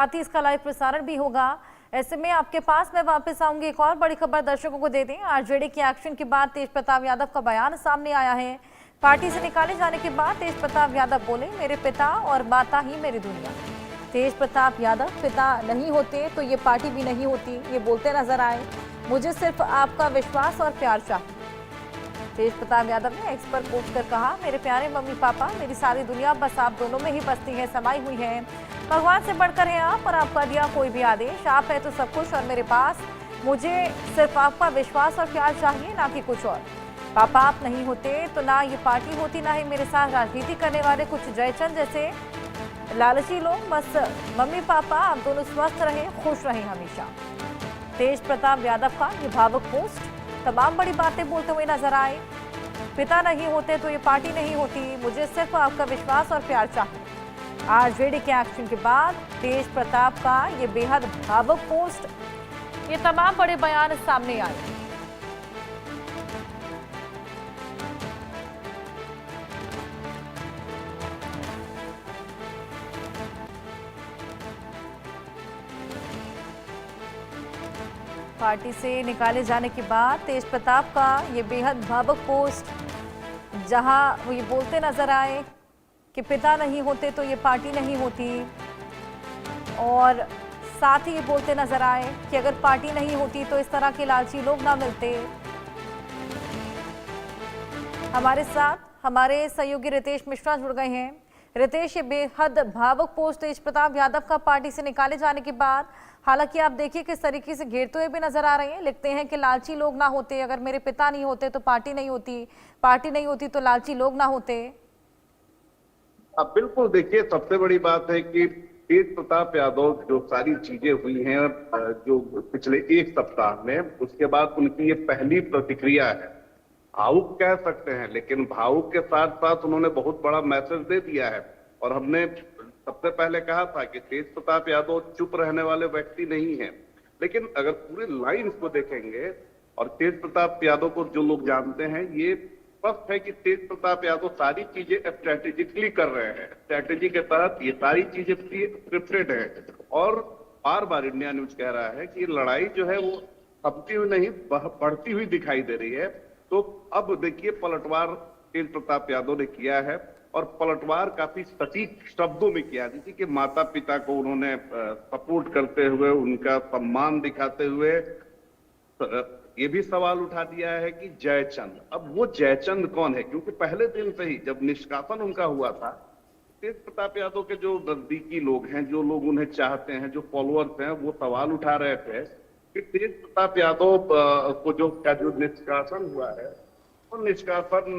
साथ ही इसका लाइव प्रसारण भी होगा। ऐसे में आपके पास मैं वापस आऊंगी। एक और बड़ी खबर दर्शकों को दे दें। आरजेडी के एक्शन के बाद तेज प्रताप यादव का बयान सामने आया है। पार्टी से निकाले जाने के बाद तेज प्रताप यादव बोले, मेरे पिता और माता ही मेरी दुनिया। तेज प्रताप यादव पिता नहीं होते तो ये पार्टी भी नहीं होती, ये बोलते नजर आए। मुझे सिर्फ आपका विश्वास और प्यार चाहिए। तेज प्रताप यादव ने एक्स पर पोस्ट कर कहा, मेरे प्यारे मम्मी पापा, मेरी सारी दुनिया बस आप दोनों में ही बसती है, समाई हुई है। भगवान से बढ़कर हैं आप और आपका दिया कोई भी आदेश। आप है तो सब कुछ और मेरे पास मुझे सिर्फ आपका विश्वास और प्यार चाहिए, ना कि कुछ और। पापा आप नहीं होते तो ना ये पार्टी होती, ना ही मेरे साथ राजनीति करने वाले कुछ जयचंद जैसे लालची लोग। बस मम्मी पापा आप दोनों स्वस्थ रहे, खुश रहे हमेशा। तेज प्रताप यादव का ये भावुक पोस्ट तमाम बड़ी बातें बोलते हुए नजर आए। पिता नहीं होते तो ये पार्टी नहीं होती, मुझे सिर्फ आपका विश्वास और प्यार चाहिए। आरजेडी के एक्शन के बाद तेज प्रताप का ये बेहद भावुक पोस्ट, ये तमाम बड़े बयान सामने आए। पार्टी से निकाले जाने के बाद तेज प्रताप का ये बेहद भावुक पोस्ट, जहां वो ये बोलते नजर आए कि पिता नहीं होते तो ये पार्टी नहीं होती, और साथ ही ये बोलते नजर आए कि अगर पार्टी नहीं होती तो इस तरह के लालची लोग ना मिलते। हमारे साथ हमारे सहयोगी रितेश मिश्रा जुड़ गए हैं। रितेश, ये बेहद भावुक पोस्ट तेज प्रताप यादव का पार्टी से निकाले जाने के बाद, हालांकि आप देखिए किस तरीके से घेरते हुए भी नजर आ रहे हैं। लिखते हैं कि लालची लोग ना होते, अगर मेरे पिता नहीं होते तो पार्टी नहीं होती, पार्टी नहीं होती तो लालची लोग ना होते। अब बिल्कुल देखिए, सबसे बड़ी बात है कि तेज प्रताप यादव जो सारी चीजें हुई हैं जो पिछले एक सप्ताह में, उसके बाद उनकी ये पहली प्रतिक्रिया है। भावुक कह सकते हैं, लेकिन भावुक के साथ साथ उन्होंने बहुत बड़ा मैसेज दे दिया है। और हमने सबसे पहले कहा था कि तेज प्रताप यादव चुप रहने वाले व्यक्ति नहीं है, लेकिन अगर पूरी लाइन को देखेंगे और तेज प्रताप यादव को जो लोग जानते हैं, ये स्पष्ट है कि तेज प्रताप यादव सारी चीजें स्ट्रेटेजिकली कर रहे हैं। स्ट्रेटेजी के तहत ये सारी चीजें स्क्रिप्टेड है। और बार बार इंडिया न्यूज कह रहा है कि लड़ाई जो है वो थमती हुई नहीं, बढ़ती हुई दिखाई दे रही है। तो अब देखिए, पलटवार तेज प्रताप यादव ने किया है, और पलटवार काफी सटीक शब्दों में किया। जैसे कि माता पिता को उन्होंने सपोर्ट करते हुए, उनका सम्मान दिखाते हुए ये भी सवाल उठा दिया है कि जयचंद, अब वो जयचंद कौन है? क्योंकि पहले दिन से ही जब निष्कासन उनका हुआ था, तेज प्रताप यादव के जो नजदीकी लोग हैं, जो लोग उन्हें चाहते हैं, जो फॉलोअर्स हैं, वो सवाल उठा रहे थे कि तेज प्रताप यादव को जो निष्कासन हुआ है, वो निष्कासन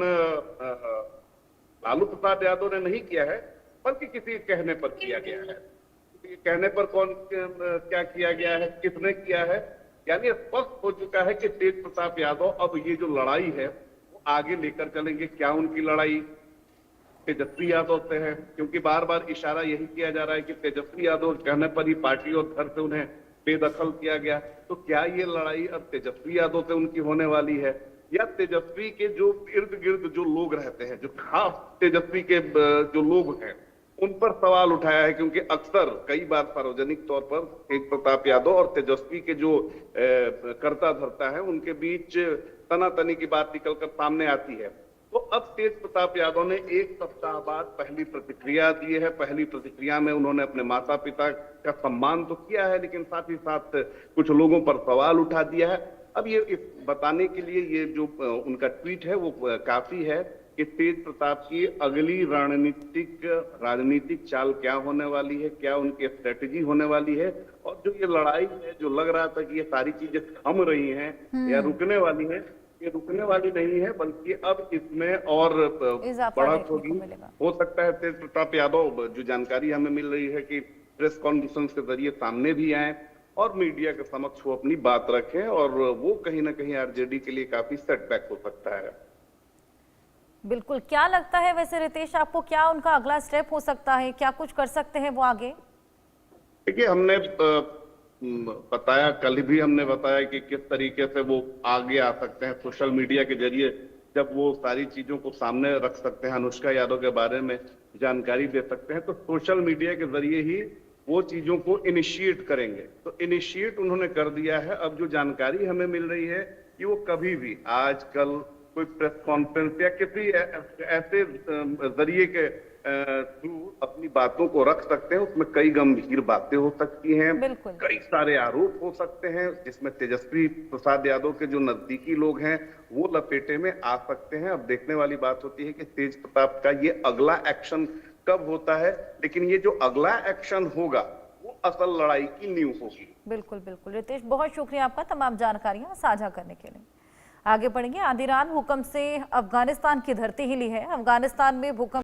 लालू प्रसाद यादव ने नहीं किया है, बल्कि किसी के कहने पर किया गया है। किसी के कहने पर कौन क्या किया गया है, किसने किया है, यानी स्पष्ट हो चुका है कि तेज प्रताप यादव अब ये जो लड़ाई है वो आगे लेकर चलेंगे। क्या उनकी लड़ाई तेजस्वी यादव से है? क्योंकि बार बार इशारा यही किया जा रहा है कि तेजस्वी यादव कहने पर ही पार्टी और घर से उन्हें बेदखल किया गया। तो क्या ये लड़ाई अब तेजस्वी यादव से उनकी होने वाली है, या तेजस्वी के जो इर्द गिर्द जो लोग रहते हैं, जो खास तेजस्वी के जो लोग हैं, उन पर सवाल उठाया है? क्योंकि अक्सर कई बार सार्वजनिक तौर पर तेज प्रताप यादव और तेजस्वी के जो कर्ता धर्ता है, उनके बीच तनातनी की बात निकलकर सामने आती है। तो अब तेज प्रताप यादव ने एक सप्ताह बाद पहली प्रतिक्रिया दी है। पहली प्रतिक्रिया में उन्होंने अपने माता पिता का सम्मान तो किया है, लेकिन साथ ही साथ कुछ लोगों पर सवाल उठा दिया है। अब ये बताने के लिए ये जो उनका ट्वीट है वो काफी है कि तेज प्रताप की अगली राजनीतिक चाल क्या होने वाली है, क्या उनकी स्ट्रेटेजी होने वाली है, और जो ये लड़ाई है, जो लग रहा था कि ये सारी चीजें थम रही हैं या रुकने वाली हैं, ये रुकने वाली नहीं है, बल्कि अब इसमें और बढ़त होगी। हो सकता है तेज प्रताप यादव, जो जानकारी हमें मिल रही है कि प्रेस कॉन्फ्रेंस के जरिए सामने भी आए और मीडिया के समक्ष वो अपनी बात रखें, और वो कहीं ना कहीं आरजेडी के लिए काफी सेटबैक हो सकता है। बिल्कुल। क्या लगता है वैसे रितेश आपको, क्या उनका अगला स्टेप हो सकता है, क्या कुछ कर सकते हैं वो आगे? देखिए, हमने बताया, कल भी हमने बताया कि किस तरीके से वो आगे आ सकते हैं। सोशल मीडिया के जरिए जब वो सारी चीजों को सामने रख सकते हैं, अनुष्का यादव के बारे में जानकारी दे सकते हैं, तो सोशल मीडिया के जरिए ही वो चीजों को इनिशिएट करेंगे। तो इनिशिएट उन्होंने कर दिया है। अब जो जानकारी हमें मिल रही है कि वो कभी भी आजकल कोई प्रेस कॉन्फ्रेंस या किसी ऐसे जरिए के थ्रू अपनी बातों को रख सकते हैं। उसमें कई गंभीर बातें हो सकती हैं, बिल्कुल। कई सारे आरोप हो सकते हैं, जिसमें तेजस्वी प्रसाद यादव के जो नजदीकी लोग हैं वो लपेटे में आ सकते हैं। अब देखने वाली बात होती है कि तेज प्रताप का ये अगला एक्शन कब होता है, लेकिन ये जो अगला एक्शन होगा वो असल लड़ाई की नींव होगी। बिल्कुल बिल्कुल रितेश, बहुत शुक्रिया आपका तमाम जानकारियां साझा करने के लिए। आगे बढ़ेंगे। आधी रात भूकंप से अफगानिस्तान की धरती हिली है। अफगानिस्तान में भूकंप